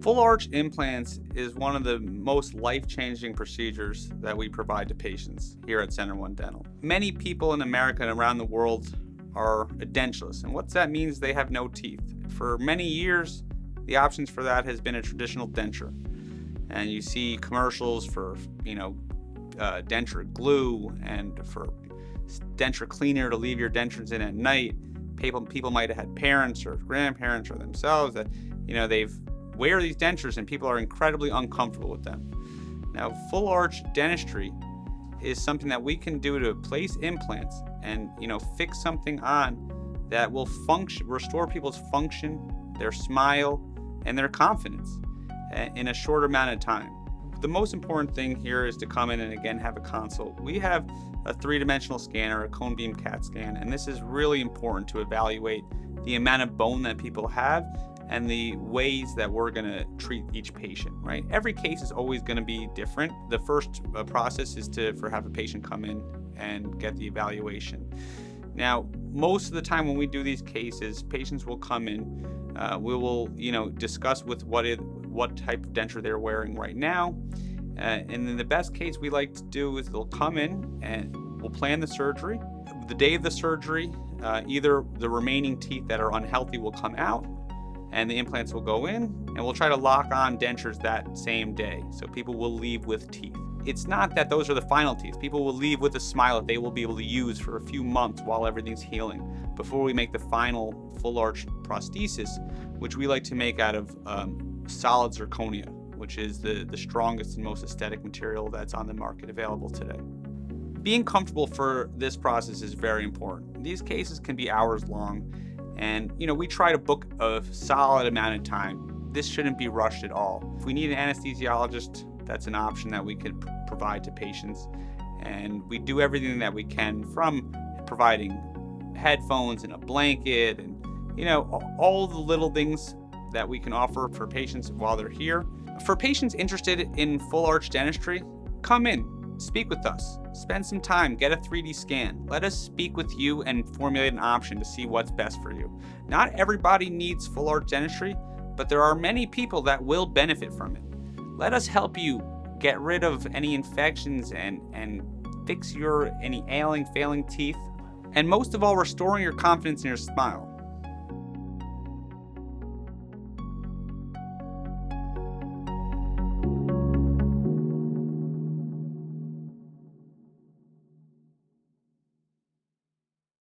Full arch implants is one of the most life-changing procedures that we provide to patients here at Center One Dental. Many people in America and around the world are dentureless, and what that means, they have no teeth. For many years, the options for that has been a traditional denture, and you see commercials for denture glue and for denture cleaner to leave your dentures in at night. People might have had parents or grandparents or themselves that they've wear these dentures and people are incredibly uncomfortable with them. Now, full arch dentistry is something that we can do to place implants and fix something on that will restore people's function, their smile, and their confidence in a short amount of time. The most important thing here is to come in and again have a consult. We have a 3-dimensional scanner, a cone beam CAT scan, and this is really important to evaluate the amount of bone that people have and the ways that we're going to treat each patient, right? Every case is always going to be different. The first process is to have a patient come in and get the evaluation. Now, most of the time when we do these cases, patients will come in, we will discuss with what type of denture they're wearing right now. And in the best case we like to do is they'll come in and we'll plan the surgery. The day of the surgery, either the remaining teeth that are unhealthy will come out and the implants will go in, and we'll try to lock on dentures that same day. So people will leave with teeth. It's not that those are the final teeth. People will leave with a smile that they will be able to use for a few months while everything's healing before we make the final full arch prosthesis, which we like to make out of solid zirconia, which is the strongest and most aesthetic material that's on the market available today. Being comfortable for this process is very important. These cases can be hours long, and we try to book a solid amount of time. This shouldn't be rushed at all. If we need an anesthesiologist, that's an option that we could provide to patients, and we do everything that we can, from providing headphones and a blanket and all the little things that we can offer for patients while they're here. For patients interested in full arch dentistry, come in, speak with us, spend some time, get a 3D scan. Let us speak with you and formulate an option to see what's best for you. Not everybody needs full arch dentistry, but there are many people that will benefit from it. Let us help you get rid of any infections and fix any failing teeth, and most of all, restoring your confidence in your smile.